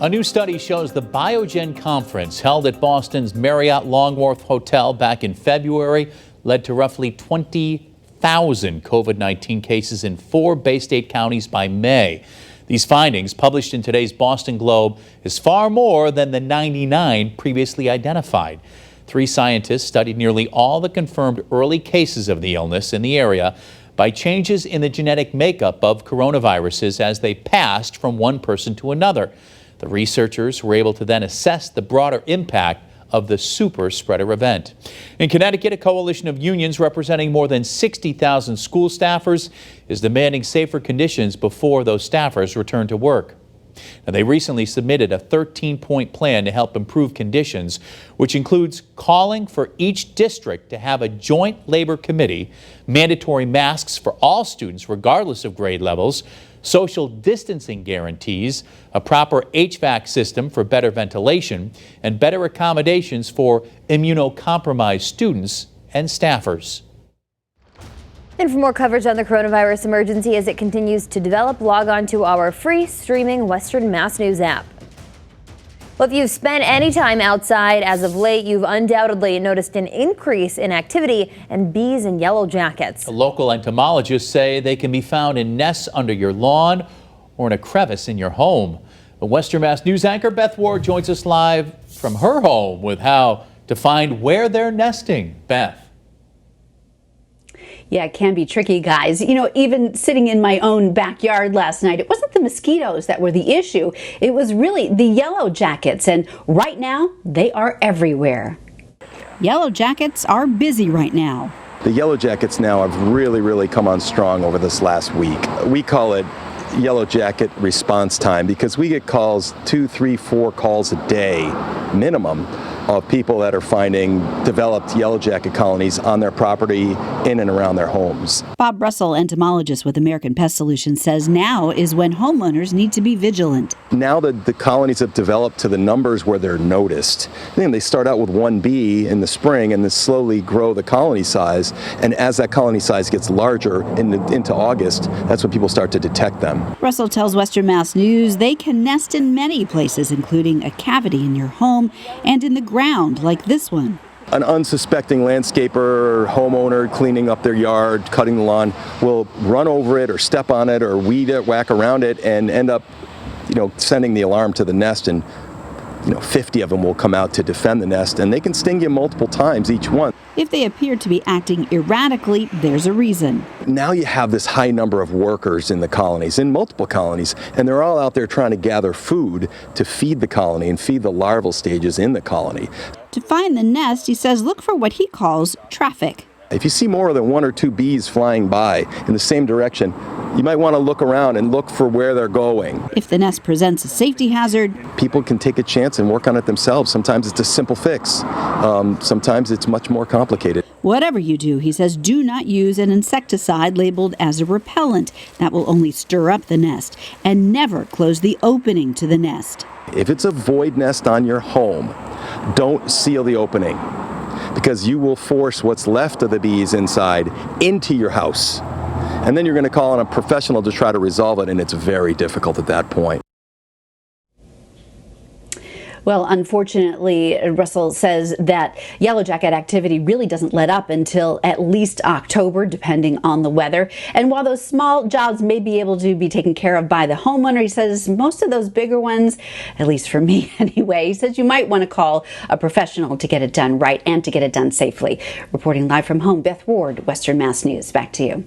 A new study shows the Biogen conference held at Boston's Marriott Longworth Hotel back in February led to roughly 20,000 COVID-19 cases in 4 Bay State counties by May. These findings, published in today's Boston Globe, is far more than the 99 previously identified. 3 scientists studied nearly all the confirmed early cases of the illness in the area by changes in the genetic makeup of coronaviruses as they passed from one person to another. The researchers were able to then assess the broader impact of the super spreader event. In Connecticut, a coalition of unions representing more than 60,000 school staffers is demanding safer conditions before those staffers return to work. Now, they recently submitted a 13-point plan to help improve conditions, which includes calling for each district to have a joint labor committee, mandatory masks for all students regardless of grade levels, social distancing guarantees, a proper HVAC system for better ventilation, and better accommodations for immunocompromised students and staffers. And for more coverage on the coronavirus emergency as it continues to develop, log on to our free streaming Western Mass News app. Well, if you've spent any time outside as of late, you've undoubtedly noticed an increase in activity and bees and yellow jackets. Local entomologists say they can be found in nests under your lawn or in a crevice in your home. The Western Mass News anchor Beth Ward joins us live from her home with how to find where they're nesting. Beth. Yeah, it can be tricky, guys. You know, even sitting in my own backyard last night, it wasn't the mosquitoes that were the issue. It was really the yellow jackets, and right now they are everywhere. Yellow jackets are busy right now. The yellow jackets now have really come on strong over this last week. We call it yellow jacket response time because we get calls 2, 3, 4 calls a day minimum of people that are finding developed yellow jacket colonies on their property, in and around their homes. Bob Russell, entomologist with American Pest Solutions, says now is when homeowners need to be vigilant. Now that the colonies have developed to the numbers where they're noticed, then they start out with 1 bee in the spring and then slowly grow the colony size. And as that colony size gets larger into August, that's when people start to detect them. Russell tells Western Mass News they can nest in many places, including a cavity in your home and in the ground like this one. An unsuspecting landscaper or homeowner cleaning up their yard, cutting the lawn, will run over it or step on it or weed it, whack around it, and end up, sending the alarm to the nest, and 50 of them will come out to defend the nest, and they can sting you multiple times each one. If they appear to be acting erratically, there's a reason. Now you have this high number of workers in the colonies, in multiple colonies, and they're all out there trying to gather food to feed the colony and feed the larval stages in the colony. To find the nest, he says look for what he calls traffic. If you see more than 1 or 2 bees flying by in the same direction, you might want to look around and look for where they're going. If the nest presents a safety hazard, people can take a chance and work on it themselves. Sometimes it's a simple fix. Sometimes it's much more complicated. Whatever you do, he says, do not use an insecticide labeled as a repellent. That will only stir up the nest. And never close the opening to the nest. If it's a void nest on your home, don't seal the opening, because you will force what's left of the bees inside into your house. And then you're going to call on a professional to try to resolve it, and it's very difficult at that point. Well, unfortunately, Russell says that yellow jacket activity really doesn't let up until at least October, depending on the weather. And while those small jobs may be able to be taken care of by the homeowner, he says most of those bigger ones, at least for me anyway, he says you might want to call a professional to get it done right and to get it done safely. Reporting live from home, Beth Ward, Western Mass News. Back to you.